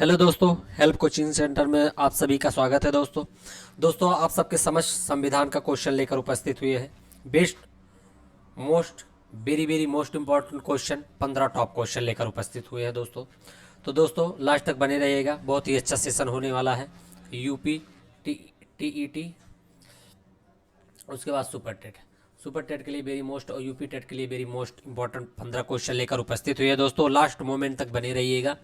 Hello दोस्तों, help coaching centre में आप सभी का स्वागत है। दोस्तों आप सबके समक्ष संविधान का क्वेश्चन लेकर उपस्थित हुए हैं। Best most very very most important question 15 top question लेकर उपस्थित हुए हैं दोस्तों लास्ट तक बने रहिएगा। बहुत ही अच्छा सेशन होने वाला है। यूपी टीईटी, उसके बाद सुपर टेट के लिए वेरी मोस्ट और यूपी टेट के लिए वेरी मोस्ट इंपॉर्टेंट 15 क्वेश्चन लेकर उपस्थित हुए हैं दोस्तों। लास्ट मोमेंट तक बने रहिएगा।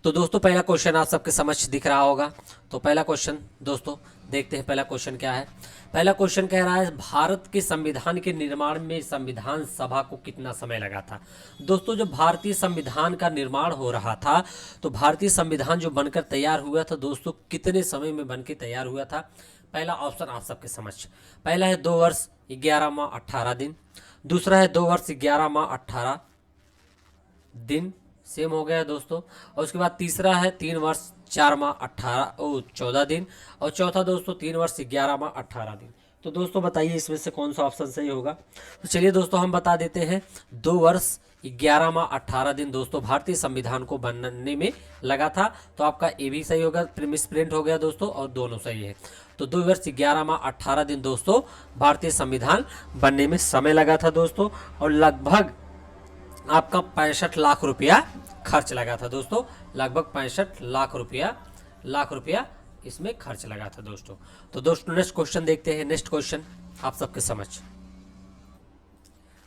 तो दोस्तों पहला क्वेश्चन आप सबके समक्ष दिख रहा होगा। तो पहला क्वेश्चन दोस्तों देखते हैं पहला क्वेश्चन क्या है। पहला क्वेश्चन कह रहा है भारत के संविधान के निर्माण में संविधान सभा को कितना समय लगा था। दोस्तों जब भारतीय संविधान का निर्माण हो रहा था तो भारतीय संविधान जो बनकर तैयार हुआ था दोस्तों कितने समय में बनकर तैयार हुआ था। पहला ऑप्शन आप सबके समक्ष, पहला है 2 वर्ष 11 माह 18 दिन, दूसरा है 2 वर्ष 11 माह 18 दिन, सेम हो गया दोस्तों। और उसके बाद तीसरा है 3 वर्ष 4 माह 14 दिन, और चौथा दोस्तों 3 वर्ष 11 माह 18 दिन। तो दोस्तों बताइए इसमें से कौन सा ऑप्शन सही होगा। तो चलिए दोस्तों हम बता देते हैं 2 वर्ष 11 माह 18 दिन दोस्तों भारतीय संविधान को बनने में लगा था। तो आपका ए भी सही होगा, मिसप्रिंट हो गया दोस्तों, और दोनों सही है। तो 2 वर्ष 11 माह 18 दिन दोस्तों भारतीय संविधान बनने में समय लगा था दोस्तों, और लगभग आपका 65 लाख रुपया खर्च लगा था दोस्तों। लगभग 65 लाख रुपया इसमें खर्च लगा था दोस्तों। तो दोस्तों नेक्स्ट क्वेश्चन देखते हैं। नेक्स्ट क्वेश्चन आप सबके समक्ष,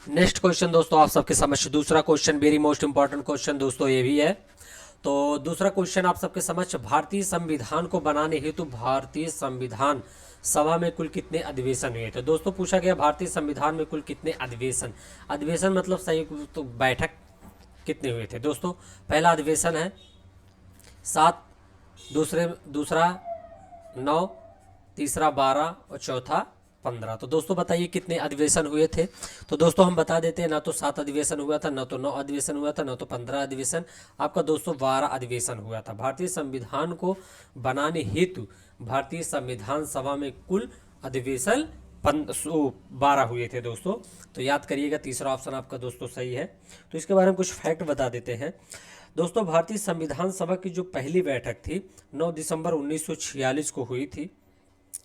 नेक्स्ट क्वेश्चन दोस्तों आप सबके समक्ष दूसरा question very most important question दोस्तों ये भी है। तो दूसरा क्वेश्चन आप सबके समक्ष, भारतीय संविधान को बनाने हेतु भारतीय संविधान सभा में कुल कितने अधिवेशन हुए थे। दोस्तों पूछा गया भारतीय संविधान में कुल कितने अधिवेशन मतलब संयुक्त तो बैठक कितने हुए थे दोस्तों। पहला अधिवेशन है 7, दूसरा 9, तीसरा 12 और चौथा 15। तो दोस्तों बताइए कितने अधिवेशन हुए थे। तो दोस्तों हम बता देते हैं, ना तो 7 अधिवेशन हुआ था, ना तो 9 अधिवेशन हुआ था, ना तो 15 अधिवेशन। आपका दोस्तों 12 अधिवेशन हुआ था। भारतीय संविधान को बनाने हेतु भारतीय संविधान सभा में कुल अधिवेशन 12 हुए थे दोस्तों। तो याद करिएगा, तीसरा ऑप्शन आपका दोस्तों सही है। तो इसके बारे में कुछ फैक्ट बता देते हैं दोस्तों। भारतीय संविधान सभा की जो पहली बैठक थी 9 दिसंबर 1946 को हुई थी,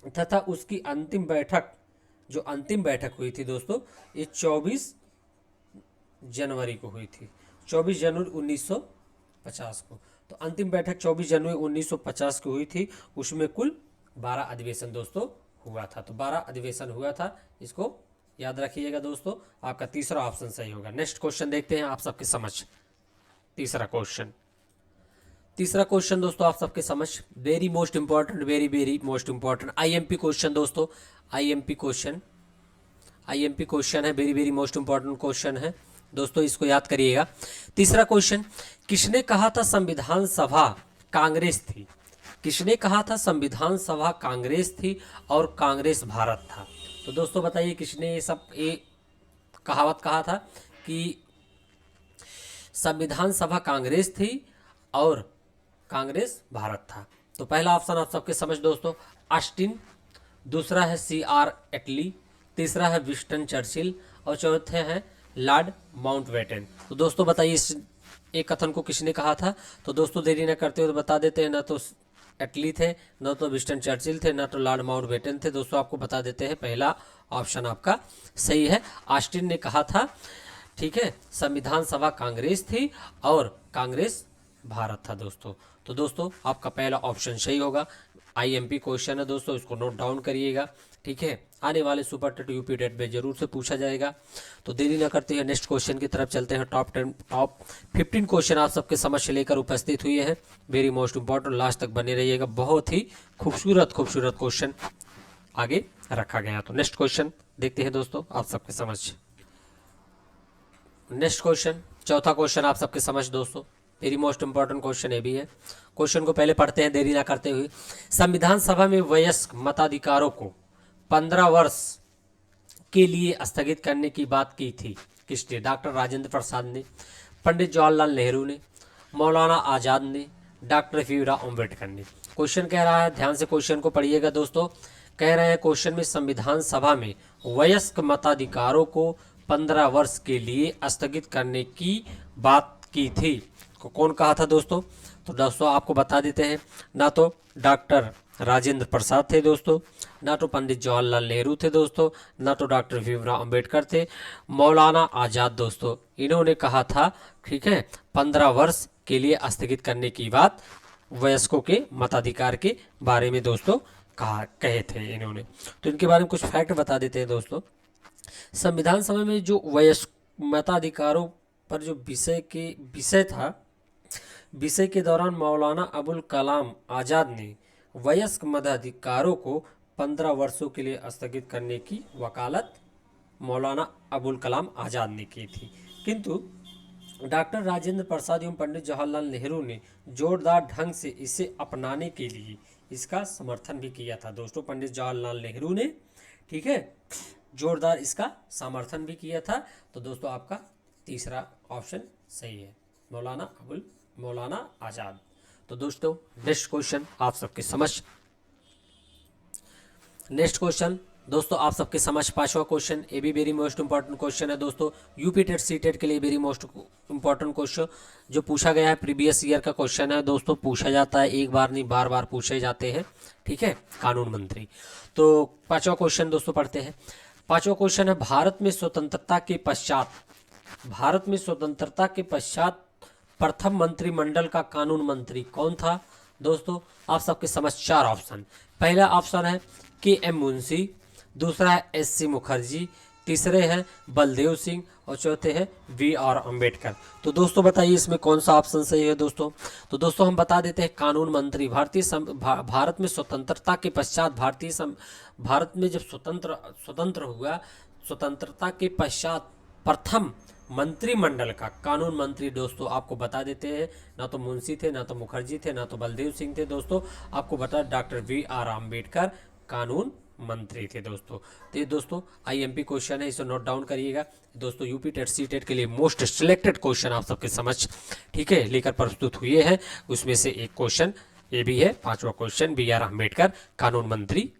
तथा उसकी अंतिम बैठक हुई थी दोस्तों ये 24 जनवरी को हुई थी, 24 जनवरी 1950 को। तो अंतिम बैठक 24 जनवरी 1950 को हुई थी। उसमें कुल 12 अधिवेशन दोस्तों हुआ था। तो 12 अधिवेशन हुआ था, इसको याद रखिएगा दोस्तों। आपका तीसरा ऑप्शन सही होगा। नेक्स्ट क्वेश्चन देखते हैं आप सबके समझ। तीसरा क्वेश्चन दोस्तों आप सबके समझ very most important, very most important IMP question दोस्तों। आईएमपी क्वेश्चन है, वेरी मोस्ट इंपॉर्टेंट क्वेश्चन है दोस्तों, इसको याद करिएगा। तीसरा क्वेश्चन, किसने कहा था संविधान सभा कांग्रेस थी। किसने कहा था संविधान सभा कांग्रेस थी और कांग्रेस भारत था। तो दोस्तों बताइए किसने ये कहावत कहा था कि संविधान सभा कांग्रेस थी और कांग्रेस भारत था। तो पहला ऑप्शन आप सबके समझ दोस्तों ऑस्टिन, दूसरा है CR एटली, तीसरा है विंस्टन चर्चिल और चौथे हैं लॉर्ड माउंटबेटन। तो दोस्तों बताइए इस एक कथन को किसने कहा था। तो दोस्तों देरी न करते हुए बता देते हैं, ना तो एटली थे, ना तो विंस्टन चर्चिल थे, ना तो लॉर्ड माउंटबेटन थे। दोस्तों आपको बता देते हैं पहला ऑप्शन आपका सही है, ऑस्टिन ने कहा था। ठीक है, संविधान सभा कांग्रेस थी और कांग्रेस भारत था दोस्तों। तो दोस्तों आपका पहला ऑप्शन सही होगा। आईएमपी क्वेश्चन है दोस्तों, इसको नोट डाउन करिएगा। ठीक है, आने वाले सुपर टेट यूपी टेट में जरूर से पूछा जाएगा। तो देरी न करते हैं नेक्स्ट क्वेश्चन की तरफ चलते हैं। टॉप 15 क्वेश्चन आप सबके समझ लेकर उपस्थित हुए हैं। वेरी मोस्ट इंपॉर्टेंट, लास्ट तक बने रहिएगा। बहुत ही खूबसूरत क्वेश्चन आगे रखा गया। तो नेक्स्ट क्वेश्चन देखते हैं दोस्तों आप सबके समझ। नेक्स्ट क्वेश्चन, चौथा क्वेश्चन आप सबके समझ दोस्तों, वेरी मोस्ट इंपॉर्टेंट क्वेश्चन ये भी है। क्वेश्चन को पहले पढ़ते हैं देरी ना करते हुए। संविधान सभा में वयस्क मताधिकारों को 15 वर्ष के लिए स्थगित करने की बात की थी किसने। डॉक्टर राजेंद्र प्रसाद ने, पंडित जवाहरलाल नेहरू ने, मौलाना आजाद ने, डॉक्टर भीमराव अम्बेडकर ने। क्वेश्चन कह रहा है, ध्यान से क्वेश्चन को पढ़िएगा दोस्तों। कह रहे हैं क्वेश्चन में संविधान सभा में वयस्क मताधिकारों को 15 वर्ष के लिए स्थगित करने की बात की थी। कौन कहा था दोस्तों। तो दोस्तों आपको बता देते हैं, ना तो डॉक्टर राजेंद्र प्रसाद थे दोस्तों, ना तो पंडित जवाहरलाल नेहरू थे दोस्तों, ना तो डॉक्टर भीमराव अंबेडकर थे, मौलाना आज़ाद दोस्तों। इन्होंने कहा था, ठीक है, 15 वर्ष के लिए स्थगित करने की बात वयस्कों के मताधिकार के बारे में दोस्तों कहे थे इन्होंने। तो इनके बारे में कुछ फैक्ट बता देते हैं दोस्तों। संविधान सभा में जो वयस्क मताधिकारों पर जो विषय था, विषय के दौरान मौलाना अबुल कलाम आज़ाद ने वयस्क मताधिकारों को 15 वर्षों के लिए स्थगित करने की वकालत मौलाना अबुल कलाम आज़ाद ने की थी, किंतु डॉक्टर राजेंद्र प्रसाद एवं पंडित जवाहरलाल नेहरू ने जोरदार ढंग से इसे अपनाने के लिए इसका समर्थन भी किया था दोस्तों। पंडित जवाहरलाल नेहरू ने, ठीक है, जोरदार इसका समर्थन भी किया था। तो दोस्तों आपका तीसरा ऑप्शन सही है, मौलाना आज़ाद। तो दोस्तों नेक्स्ट क्वेश्चन आप सबके समझ, नेक्स्ट क्वेश्चन दोस्तों आप सबके समझ पांचवा क्वेश्चन, ये भी वेरी मोस्ट इंपॉर्टेंट क्वेश्चन है दोस्तों। यूपी टेट सी टेट के लिए वेरी मोस्ट इंपॉर्टेंट क्वेश्चन जो पूछा गया है, प्रीवियस ईयर का क्वेश्चन है दोस्तों, पूछा जाता है, एक बार नहीं बार बार पूछे जाते हैं, ठीक है, कानून मंत्री। तो पांचवा क्वेश्चन दोस्तों पढ़ते हैं। पांचवा क्वेश्चन है, भारत में स्वतंत्रता के पश्चात प्रथम मंत्रिमंडल का कानून मंत्री कौन था दोस्तों? आप सबके समझ चार ऑप्शन। पहला ऑप्शन है के.एम. मुंशी, दूसरा है एस.सी. मुखर्जी, तीसरे हैं बलदेव सिंह और चौथे हैं बी.आर. अम्बेडकर। तो दोस्तों बताइए इसमें कौन सा ऑप्शन सही है दोस्तों? तो दोस्तों हम बता देते हैं, कानून मंत्री भारत में स्वतंत्रता के पश्चात भारत में जब स्वतंत्र हुआ, स्वतंत्रता के पश्चात प्रथम मंत्रिमंडल का कानून मंत्री दोस्तों आपको बता देते हैं, ना तो मुंशी थे, ना तो मुखर्जी थे, ना तो बलदेव सिंह थे दोस्तों, आपको बता डॉक्टर बी.आर. अम्बेडकर कानून मंत्री थे दोस्तों। तो ये दोस्तों आईएमपी क्वेश्चन है, इसे नोट डाउन करिएगा दोस्तों। यूपी टेट सी टेट के लिए मोस्ट सिलेक्टेड क्वेश्चन आप सबके समझ, ठीक है, लेकर प्रस्तुत हुए हैं। उसमें से एक क्वेश्चन ये भी है, पांचवा क्वेश्चन, बी.आर. अम्बेडकर कानून मंत्री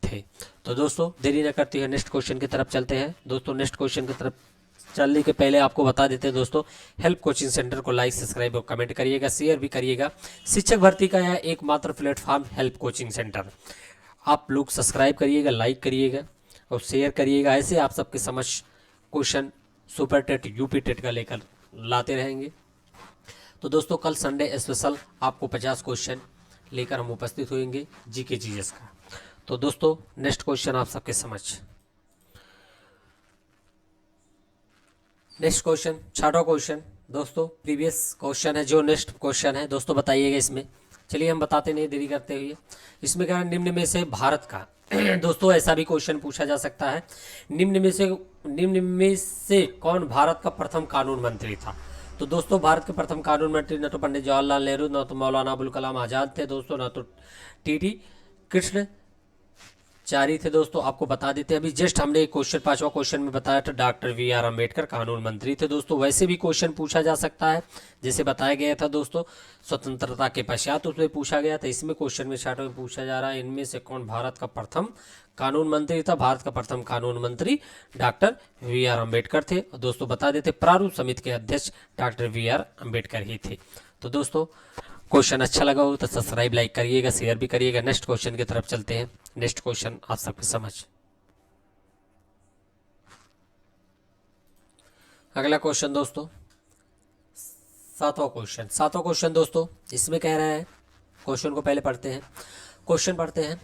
थे। तो दोस्तों देरी न करते हुए नेक्स्ट क्वेश्चन की तरफ चलते हैं दोस्तों। नेक्स्ट क्वेश्चन की तरफ चलने के पहले आपको बता देते हैं दोस्तों, हेल्प कोचिंग सेंटर को लाइक, सब्सक्राइब और कमेंट करिएगा, शेयर भी करिएगा। शिक्षक भर्ती का यह एकमात्र प्लेटफॉर्म हेल्प कोचिंग सेंटर, आप लोग सब्सक्राइब करिएगा, लाइक करिएगा और शेयर करिएगा। ऐसे आप सबके समझ question super TET, UP TET का लेकर लाते रहेंगे। तो दोस्तों कल संडे स्पेशल आपको 50 क्वेश्चन लेकर हम उपस्थित होंगे जीके जीएस का। तो दोस्तों नेक्स्ट क्वेश्चन आप सबके समझ, नेक्स्ट क्वेश्चन छठा क्वेश्चन दोस्तों, प्रीवियस क्वेश्चन है जो नेक्स्ट क्वेश्चन है दोस्तों, बताइएगा इसमें। चलिए हम बताते नहीं देरी करते हुए, इसमें क्या है, निम्न में से भारत का दोस्तों ऐसा भी क्वेश्चन पूछा जा सकता है, निम्न में से कौन भारत का प्रथम कानून मंत्री था? तो दोस्तों भारत के प्रथम कानून मंत्री ना तो पंडित जवाहरलाल नेहरू, ना तो मौलाना अबुल कलाम आज़ाद थे दोस्तों, ना तो टी.डी. कृष्णाचारी थे दोस्तों। आपको बता देते हैं, अभी जस्ट हमने एक क्वेश्चन पांचवा क्वेश्चन में बताया था, डॉक्टर बी.आर. अम्बेडकर कानून मंत्री थे दोस्तों। वैसे भी क्वेश्चन पूछा जा सकता है, जैसे बताया गया था दोस्तों स्वतंत्रता के पश्चात उसमें पूछा गया था, इसमें क्वेश्चन में छठे में पूछा जा रहा है, इनमें से कौन भारत का प्रथम कानून मंत्री था? भारत का प्रथम कानून मंत्री डॉक्टर बी.आर. अम्बेडकर थे। और दोस्तों बता देते प्रारूप समिति के अध्यक्ष डॉक्टर बी.आर. अम्बेडकर ही थे। तो दोस्तों क्वेश्चन अच्छा लगा हो तो सब्सक्राइब, लाइक करिएगा, शेयर भी करिएगा। नेक्स्ट क्वेश्चन की तरफ चलते हैं। नेक्स्ट क्वेश्चन आप सबके समझ, अगला क्वेश्चन दोस्तों सातवां क्वेश्चन दोस्तों, इसमें कह रहा है, क्वेश्चन को पहले पढ़ते हैं, क्वेश्चन पढ़ते हैं।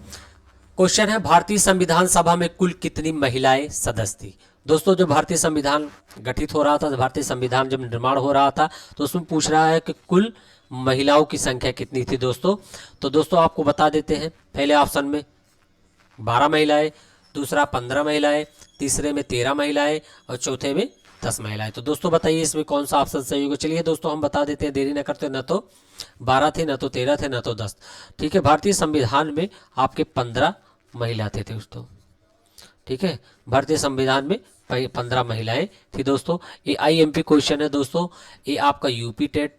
क्वेश्चन है, भारतीय संविधान सभा में कुल कितनी महिलाएं सदस्य थी? दोस्तों जब भारतीय संविधान गठित हो रहा था, भारतीय संविधान जब निर्माण हो रहा था, तो उसमें पूछ रहा है कि कुल महिलाओं की संख्या कितनी थी दोस्तों? तो दोस्तों आपको बता देते हैं, पहले ऑप्शन में 12 महिलाएं, दूसरा 15 महिलाएं, तीसरे में 13 महिलाएं और चौथे में 10 महिलाएं। तो दोस्तों बताइए इसमें कौन सा ऑप्शन सही होगा? चलिए दोस्तों हम बता देते हैं, देरी न करते, न तो 12 थे, न तो 13 थे, न तो 10, ठीक है। भारतीय संविधान में आपके 15 महिला थे दोस्तों, ठीक है, भारतीय संविधान में 15 महिलाएं थी दोस्तों। ये आईएमपी क्वेश्चन है दोस्तों, ये आपका यूपी टेट,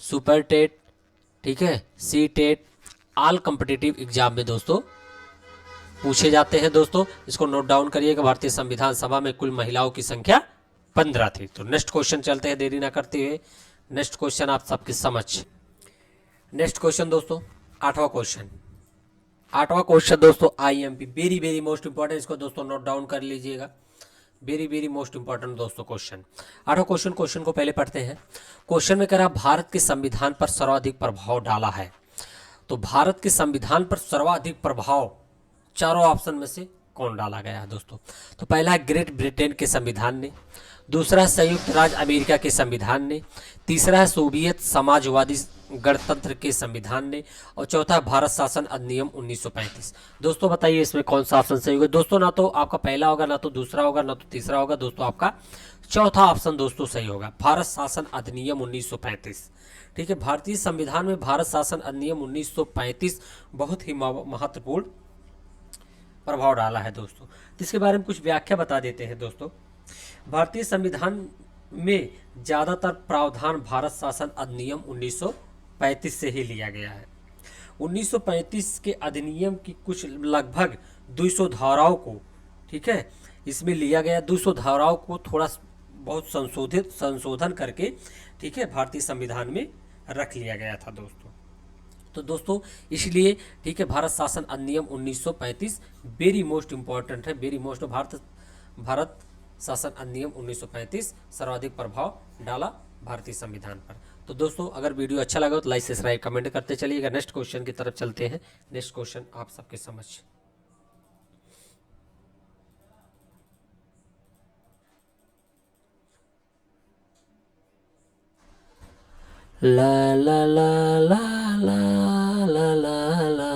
सुपर टेट, ठीक है, C TET, all competitive exam में दोस्तों पूछे जाते हैं दोस्तों। इसको नोट डाउन करिएगा, भारतीय संविधान सभा में कुल महिलाओं की संख्या 15 थी। तो नेक्स्ट क्वेश्चन चलते हैं देरी ना करते हुए। नेक्स्ट क्वेश्चन आप सबकी समझ, नेक्स्ट क्वेश्चन दोस्तों, आठवां क्वेश्चन। आठवां क्वेश्चन दोस्तों IMP, very very most important, इसको दोस्तों नोट डाउन कर लीजिएगा। वेरी वेरी मोस्ट इंपॉर्टेंट दोस्तों क्वेश्चन। आठवां क्वेश्चन को पहले पढ़ते हैं। क्वेश्चन में कह रहा भारत के संविधान पर सर्वाधिक प्रभाव डाला है। तो भारत के संविधान पर सर्वाधिक प्रभाव चारों ऑप्शन में से कौन डाला गया है दोस्तों? तो पहला है ग्रेट ब्रिटेन के संविधान ने, दूसरा है संयुक्त राज्य अमेरिका के संविधान ने, तीसरा है सोवियत समाजवादी गणतंत्र के संविधान ने, और चौथा भारत शासन अधिनियम 1935। दोस्तों बताइए इसमें कौन सा ऑप्शन सही होगा? दोस्तों ना तो आपका पहला होगा, ना तो दूसरा होगा, ना तो तीसरा होगा, दोस्तों आपका चौथा ऑप्शन दोस्तों सही होगा, भारत शासन अधिनियम 1935। ठीक है, भारतीय संविधान में भारत शासन अधिनियम 1935 बहुत ही महत्वपूर्ण प्रभाव डाला है दोस्तों। इसके बारे में कुछ व्याख्या बता देते हैं दोस्तों। भारतीय संविधान में ज़्यादातर प्रावधान भारत शासन अधिनियम 1935 से ही लिया गया है। 1935 के अधिनियम की कुछ लगभग 200 धाराओं को, ठीक है, इसमें लिया गया। 200 धाराओं को थोड़ा बहुत संशोधन करके, ठीक है, भारतीय संविधान में रख लिया गया था दोस्तों। तो दोस्तों इसलिए, ठीक है, भारत शासन अधिनियम 1935 वेरी मोस्ट इंपॉर्टेंट है, वेरी मोस्ट। भारत शासन अधिनियम 1935 सर्वाधिक प्रभाव डाला भारतीय संविधान पर। तो दोस्तों अगर वीडियो अच्छा लगा तो लाइक सब्सक्राइब कमेंट करते चलिएगा। नेक्स्ट क्वेश्चन की तरफ चलते हैं। नेक्स्ट क्वेश्चन आप सबके समझ। ला ला ला ला ला ला ला ला।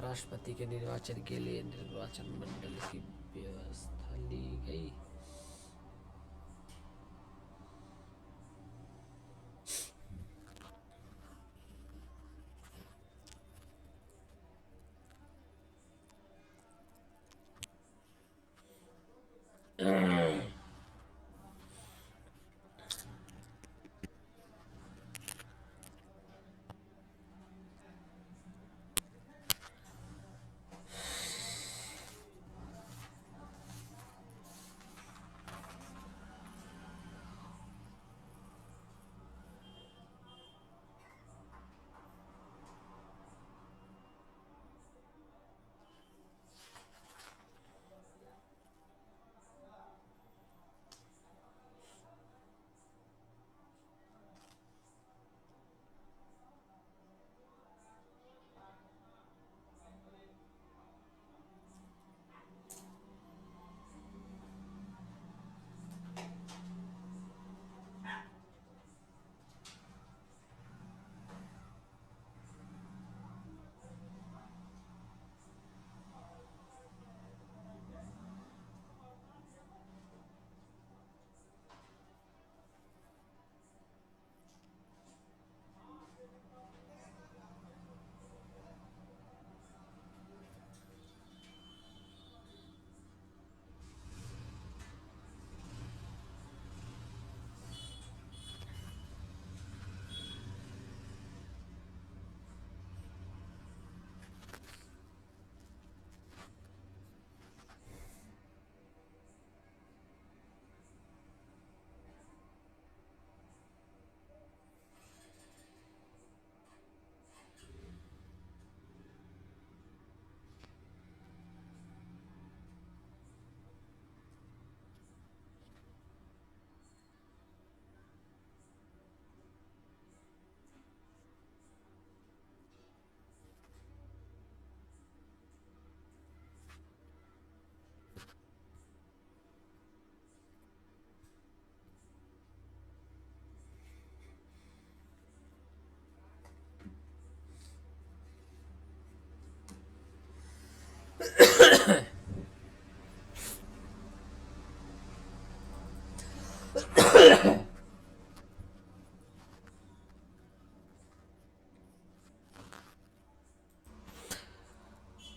राष्ट्रपति के निर्वाचन के लिए निर्वाचन मंडल की व्यवस्था ली गई।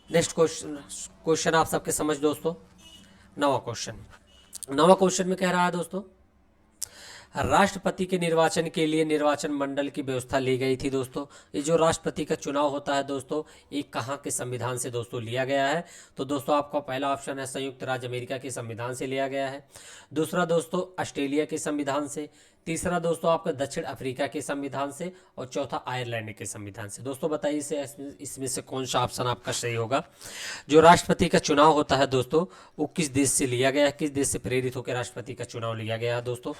नेक्स्ट क्वेश्चन आप सबके समझ दोस्तों। नवा क्वेश्चन में कह रहा है दोस्तों, राष्ट्रपति के निर्वाचन के लिए निर्वाचन मंडल की व्यवस्था ली गई थी दोस्तों। ये जो राष्ट्रपति का चुनाव होता है दोस्तों, ये कहाँ के संविधान से दोस्तों लिया गया है? तो दोस्तों आपका पहला ऑप्शन है संयुक्त राज्य अमेरिका के संविधान से लिया गया है। दूसरा दोस्तों ऑस्ट्रेलिया के संविधान से। तीसरा दोस्तों आपका दक्षिण अफ्रीका के संविधान से। और चौथा आयरलैंड के संविधान से। दोस्तों बताइए इसमें से कौन सा ऑप्शन आपका सही होगा? जो राष्ट्रपति का चुनाव होता है दोस्तों, वो किस देश से लिया गया है, किस देश से प्रेरित होकर राष्ट्रपति का चुनाव लिया गया है दोस्तों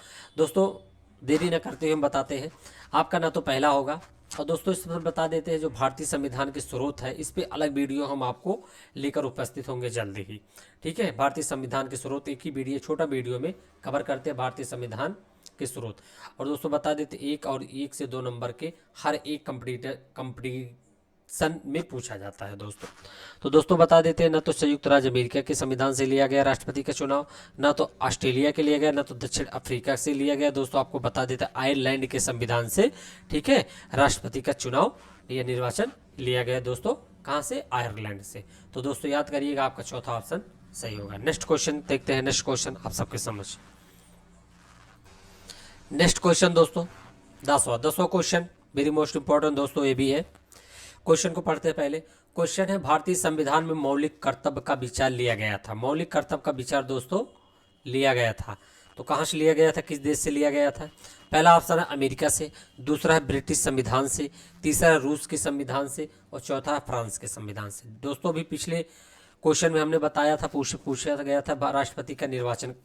देरी न करते हुए हम बताते हैं। आपका ना तो पहला होगा, और दोस्तों इस पर बता देते हैं जो भारतीय संविधान के स्रोत है, इस पे अलग वीडियो हम आपको लेकर उपस्थित होंगे जल्दी ही। ठीक है, भारतीय संविधान के स्रोत एक ही वीडियो, छोटा वीडियो में कवर करते हैं भारतीय संविधान के स्रोत। और दोस्तों बता देते 1 और 1 से 2 नंबर के हर एक कंपटीशन में पूछा जाता है दोस्तों। तो दोस्तों बता देते हैं ना तो संयुक्त राज्य अमेरिका के संविधान से लिया गया राष्ट्रपति का चुनाव, ना तो ऑस्ट्रेलिया के लिया गया, ना तो दक्षिण अफ्रीका से लिया गया। दोस्तों आपको बता देते हैं आयरलैंड के संविधान से, ठीक है, राष्ट्रपति का चुनाव या निर्वाचन लिया गया दोस्तों। कहाँ से? आयरलैंड से। तो दोस्तों याद करिएगा, आपका चौथा ऑप्शन सही होगा। नेक्स्ट क्वेश्चन देखते हैं। नेक्स्ट क्वेश्चन आप सबके समझ। नेक्स्ट क्वेश्चन दोस्तों 10वां क्वेश्चन, वेरी मोस्ट इंपॉर्टेंट दोस्तों ये भी है। क्वेश्चन को पढ़ते हैं पहले। क्वेश्चन है भारतीय संविधान में मौलिक कर्तव्य का विचार लिया गया था। मौलिक कर्तव्य का विचार दोस्तों लिया गया था, तो कहाँ से लिया गया था, किस देश से लिया गया था? पहला ऑप्शन है अमेरिका से, दूसरा है ब्रिटिश संविधान से, तीसरा है रूस के संविधान से, और चौथा है फ्रांस के संविधान से। दोस्तों अभी पिछले क्वेश्चन में हमने बताया था, पूछा गया था राष्ट्रपति का निर्वाचन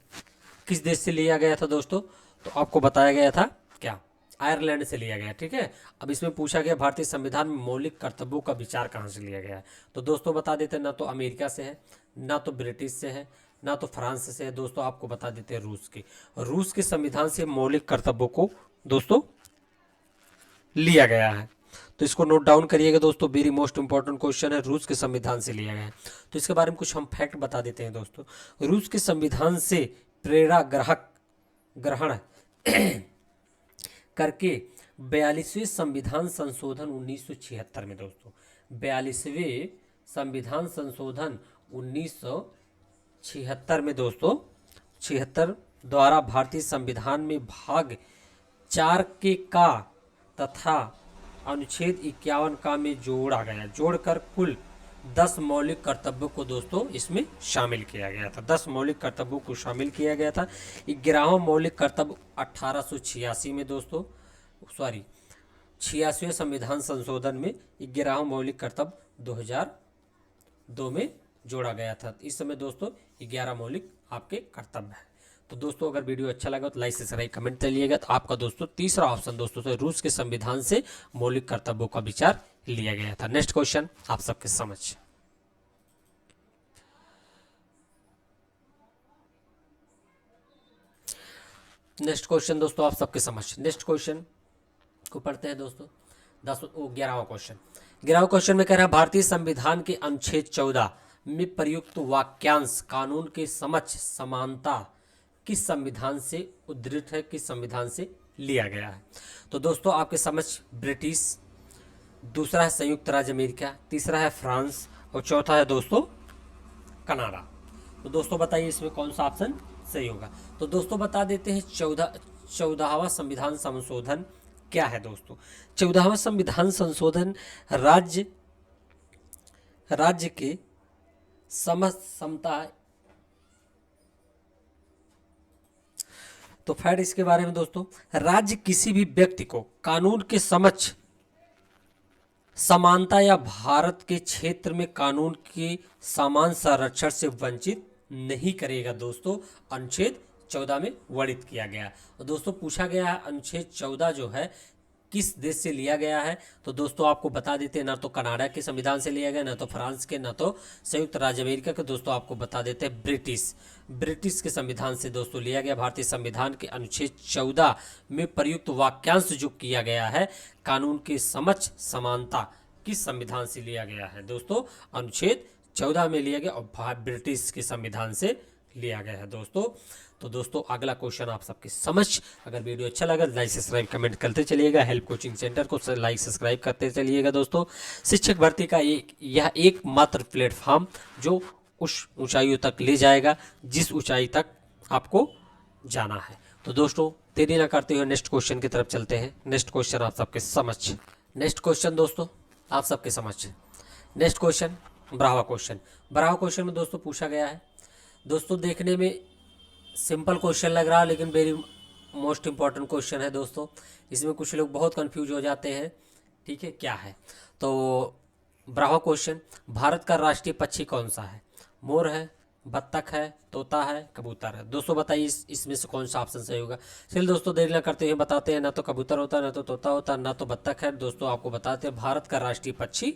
किस देश से लिया गया था दोस्तों, तो आपको बताया गया था क्या? आयरलैंड से लिया गया। ठीक है, अब इसमें पूछा गया भारतीय संविधान में मौलिक कर्तव्यों का विचार कहाँ से लिया गया है। तो दोस्तों बता देते हैं ना तो अमेरिका से है, ना तो ब्रिटिश से है, ना तो फ्रांस से है। दोस्तों आपको बता देते हैं रूस के संविधान से मौलिक कर्तव्यों को दोस्तों लिया गया है। तो इसको नोट डाउन करिएगा दोस्तों, वेरी मोस्ट इंपॉर्टेंट क्वेश्चन है, रूस के संविधान से लिया गया है। तो इसके बारे में कुछ हम फैक्ट बता देते हैं दोस्तों। रूस के संविधान से प्रेरणा ग्रहण करके 42वें संविधान संशोधन 1976 में दोस्तों, 42वें संविधान संशोधन 1976 में दोस्तों 76 द्वारा भारतीय संविधान में भाग 4 के का तथा अनुच्छेद 51 का में जोड़ा गया, जोड़कर कुल 10 मौलिक कर्तव्यों को दोस्तों इसमें शामिल किया गया था। 10 मौलिक कर्तव्यों को शामिल किया गया था। 11वां मौलिक कर्तव्य 1886 में दोस्तों, 86वें संविधान संशोधन में 11वां मौलिक कर्तव्य 2002 में जोड़ा गया था। इस समय दोस्तों 11 मौलिक आपके कर्तव्य है। तो दोस्तों अगर वीडियो अच्छा लगा तो लाइक सब्सक्राइब कमेंट करिएगा। तो आपका दोस्तों तीसरा ऑप्शन दोस्तों से रूस के संविधान से मौलिक कर्तव्यों का विचार लिया गया था। नेक्स्ट क्वेश्चन आप सबके समझ। नेक्स्ट क्वेश्चन दोस्तों आप सबके समझ। नेक्स्ट क्वेश्चन को पढ़ते हैं दोस्तों। 11वां क्वेश्चन। 11वां क्वेश्चन में कह रहा है भारतीय संविधान के अनुच्छेद 14 में प्रयुक्त वाक्यांश कानून के समक्ष समानता किस संविधान से उद्धृत है, किस संविधान से लिया गया है? तो दोस्तों आपके समझ ब्रिटिश, दूसरा है संयुक्त राज्य अमेरिका, तीसरा है फ्रांस, और चौथा है दोस्तों कनाडा। तो दोस्तों बताइए इसमें कौन सा ऑप्शन सही होगा? तो दोस्तों बता देते हैं 14वां संविधान संशोधन क्या है दोस्तों। 14वां संविधान संशोधन राज्य के समता। तो फिर इसके बारे में दोस्तों, राज्य किसी भी व्यक्ति को कानून के समक्ष समानता या भारत के क्षेत्र में कानून के समान संरक्षण से वंचित नहीं करेगा दोस्तों, अनुच्छेद 14 में वर्णित किया गया। और दोस्तों पूछा गया है अनुच्छेद 14 जो है किस देश से लिया गया है? तो दोस्तों आपको बता देते हैं ना तो कनाडा के संविधान से लिया गया, ना तो फ्रांस के, ना तो संयुक्त राज्य अमेरिका के। दोस्तों आपको बता देते हैं ब्रिटिश के संविधान से दोस्तों लिया गया। भारतीय संविधान के अनुच्छेद 14 में प्रयुक्त वाक्यांश जो किया गया है कानून के समक्ष समानता किस संविधान से लिया गया है दोस्तों? अनुच्छेद 14 में लिया गया और ब्रिटिश के संविधान से लिया गया है दोस्तों। तो दोस्तों अगला क्वेश्चन आप सबकी समझ। अगर वीडियो अच्छा लगा लाइक सब्सक्राइब कमेंट करते चलिएगा। हेल्प कोचिंग सेंटर को लाइक सब्सक्राइब करते चलिएगा दोस्तों। शिक्षक भर्ती का यह एकमात्र प्लेटफॉर्म जो उस ऊंचाइयों तक ले जाएगा जिस ऊंचाई तक आपको जाना है। तो दोस्तों देरी ना करते हुए नेक्स्ट क्वेश्चन की तरफ चलते हैं। नेक्स्ट क्वेश्चन आप सबके समझ, नेक्स्ट क्वेश्चन दोस्तों आप सबके समझ, next question Brava question. Brava question में दोस्तों पूछा गया है, दोस्तों देखने में सिंपल क्वेश्चन लग रहा है लेकिन वेरी मोस्ट इंपॉर्टेंट क्वेश्चन है दोस्तों। इसमें कुछ लोग बहुत कंफ्यूज हो जाते हैं, ठीक है, क्या है। तो ब्रावा क्वेश्चन, भारत का राष्ट्रीय पक्षी कौन सा है? मोर है, बत्तख है, तोता है, कबूतर है। दोस्तों बताइए इसमें से कौन सा ऑप्शन सही होगा। चलिए दोस्तों देरी न करते हुए बताते हैं, ना तो कबूतर होता है, ना तो तोता होता है, ना तो बत्तख है। दोस्तों आपको बताते हैं भारत का राष्ट्रीय पक्षी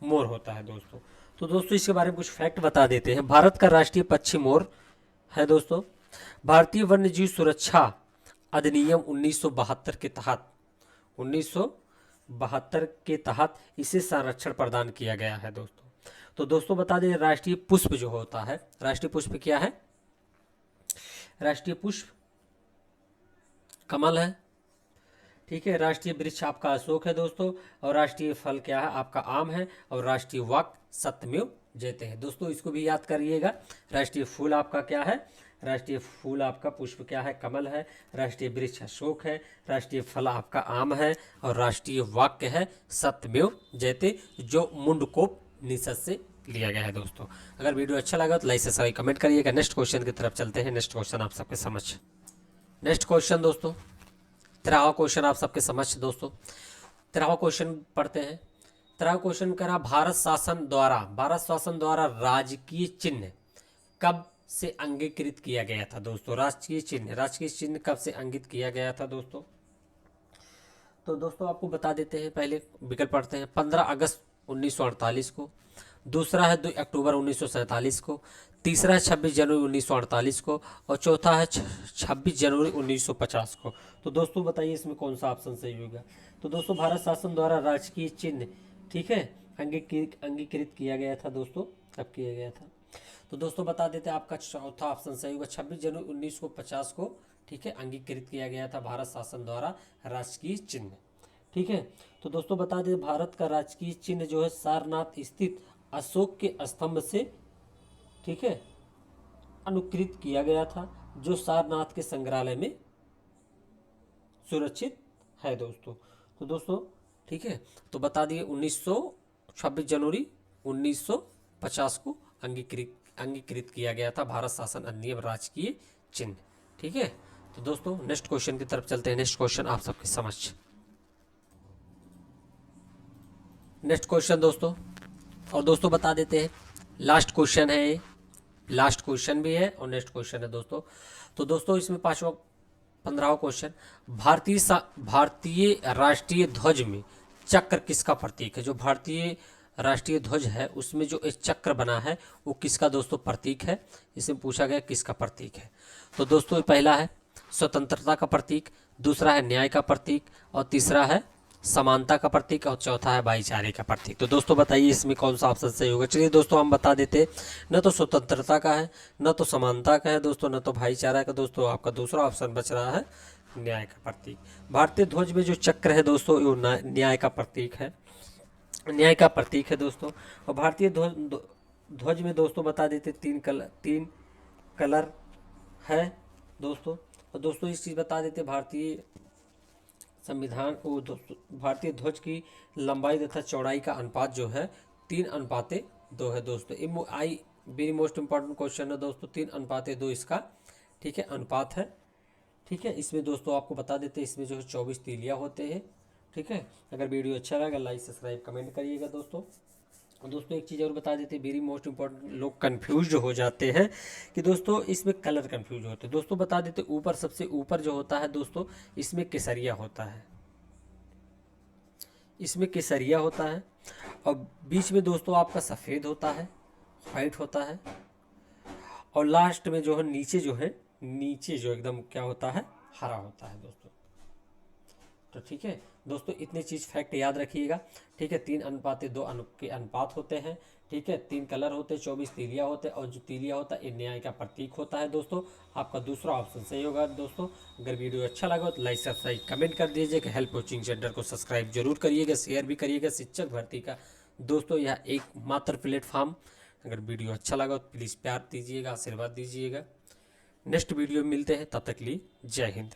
मोर होता है दोस्तों। तो दोस्तों इसके बारे में कुछ फैक्ट बता देते हैं। भारत का राष्ट्रीय पक्षी मोर है दोस्तों। भारतीय वन्यजीव सुरक्षा अधिनियम 1972 के तहत 1972 के तहत इसे संरक्षण प्रदान किया गया है दोस्तों। तो दोस्तों बता दें राष्ट्रीय पुष्प जो होता है, राष्ट्रीय पुष्प क्या है? राष्ट्रीय पुष्प कमल है, ठीक है। राष्ट्रीय वृक्ष आपका अशोक है दोस्तों, और राष्ट्रीय फल क्या है? आपका आम है, और राष्ट्रीय वाक्य सत्यमेव जयते हैं दोस्तों। इसको भी याद करिएगा। राष्ट्रीय फूल आपका क्या है? राष्ट्रीय फूल आपका पुष्प क्या है? कमल है। राष्ट्रीय वृक्ष अशोक है, राष्ट्रीय फल आपका आम है, और राष्ट्रीय वाक्य है सत्यमेव जयते, जो मुंडकोपनिषद से लिया गया है दोस्तों। अगर वीडियो अच्छा लगा तो लाइक से सभी कमेंट करिएगा। नेक्स्ट क्वेश्चन की तरफ चलते हैं। नेक्स्ट क्वेश्चन आप सबके समझ, नेक्स्ट क्वेश्चन दोस्तों 13वां क्वेश्चन आप सबके समझ दोस्तों। 13वां क्वेश्चन पढ़ते हैं। 13वां क्वेश्चन करा, भारत शासन द्वारा राजकीय चिन्ह कब से अंगीकृत किया गया था दोस्तों? राजकीय चिन्ह कब से अंकित किया गया था दोस्तों? तो दोस्तों आपको बता देते हैं, पहले विकल्प पढ़ते हैं। 15 अगस्त 1948 को, दूसरा है 2 अक्टूबर 1947 को, तीसरा है 26 जनवरी 1948 को, और चौथा है 26 जनवरी 1950 को। तो दोस्तों बताइए इसमें कौन सा ऑप्शन सही होगा। तो दोस्तों भारत शासन द्वारा राजकीय चिन्ह, ठीक है, अंगीकृत किया गया था दोस्तों। कब किया गया था? तो दोस्तों बता देते हैं आपका चौथा ऑप्शन सही होगा, 26 जनवरी 1950 को, ठीक है, अंगीकृत किया गया था भारत शासन द्वारा राजकीय चिन्ह, ठीक है। तो दोस्तों बता दें भारत का राजकीय चिन्ह जो है सारनाथ स्थित अशोक के स्तंभ से, ठीक है, अनुकृत किया गया था, जो सारनाथ के संग्रहालय में सुरक्षित है दोस्तों। तो दोस्तों ठीक है, तो बता दिए 26 जनवरी 1950 को अंगीकृत किया गया था भारत शासन अधिनियम राजकीय चिन्ह, ठीक है। तो दोस्तों नेक्स्ट क्वेश्चन की तरफ चलते हैं। नेक्स्ट क्वेश्चन आप सबके समझ, नेक्स्ट क्वेश्चन दोस्तों, और दोस्तों बता देते हैं लास्ट क्वेश्चन है ये, लास्ट क्वेश्चन भी है और नेक्स्ट क्वेश्चन है दोस्तों। तो दोस्तों इसमें 15वां क्वेश्चन, भारतीय राष्ट्रीय ध्वज में चक्र किसका प्रतीक है? जो भारतीय राष्ट्रीय ध्वज है उसमें जो एक चक्र बना है वो किसका दोस्तों प्रतीक है? इसमें पूछा गया किसका प्रतीक है। तो दोस्तों पहला है स्वतंत्रता का प्रतीक, दूसरा है न्याय का प्रतीक, और तीसरा है समानता का प्रतीक, और चौथा है भाईचारे का प्रतीक। तो दोस्तों बताइए इसमें कौन सा ऑप्शन सही होगा। चलिए दोस्तों हम बता देते, न तो स्वतंत्रता का है, न तो समानता का है दोस्तों, न तो भाईचारा का। दोस्तों आपका दूसरा ऑप्शन बच रहा है न्याय का प्रतीक। भारतीय ध्वज में जो चक्र है दोस्तों वो न्याय का प्रतीक है, न्याय का प्रतीक है दोस्तों। और भारतीय ध्वज में दोस्तों बता देते तीन कलर है दोस्तों। और दोस्तों इस चीज़ बता देते भारतीय संविधान को, भारतीय ध्वज की लंबाई तथा चौड़ाई का अनुपात जो है 3:2 है दोस्तों। I very most important question है दोस्तों, 3:2 इसका, ठीक है, अनुपात है, ठीक है। इसमें दोस्तों आपको बता देते हैं इसमें जो है 24 तीलियाँ होते हैं, ठीक है। अगर वीडियो अच्छा लगा लाइक सब्सक्राइब कमेंट करिएगा दोस्तों। और दोस्तों एक चीज़ और बता देते हैं, वेरी मोस्ट इंपॉर्टेंट, लोग कंफ्यूज हो जाते हैं कि दोस्तों इसमें कलर कंफ्यूज होते हैं। दोस्तों बता देते ऊपर, सबसे ऊपर जो होता है दोस्तों इसमें केसरिया होता है, इसमें केसरिया होता है, और बीच में दोस्तों आपका सफ़ेद होता है, वाइट होता है, और लास्ट में जो है नीचे जो एकदम क्या होता है, हरा होता है दोस्तों। तो ठीक है दोस्तों इतनी चीज़ फैक्ट याद रखिएगा, ठीक है। 3:2 के अनुपात होते हैं, ठीक है। 3 कलर होते हैं, 24 तीलियाँ होते हैं, और जो तीलियाँ होता है ये न्याय का प्रतीक होता है दोस्तों। आपका दूसरा ऑप्शन सही होगा दोस्तों। अगर वीडियो अच्छा लगा तो लाइक सब्सक्राइब कमेंट कर दीजिएगा। हेल्प कोचिंग सेंटर को सब्सक्राइब जरूर करिएगा, शेयर भी करिएगा। शिक्षक भर्ती का दोस्तों यह एकमात्र प्लेटफॉर्म। अगर वीडियो अच्छा लगा तो प्लीज़ प्यार दीजिएगा, आशीर्वाद दीजिएगा, नेक्स्ट वीडियो में मिलते हैं, तब तक के लिए जय हिंद।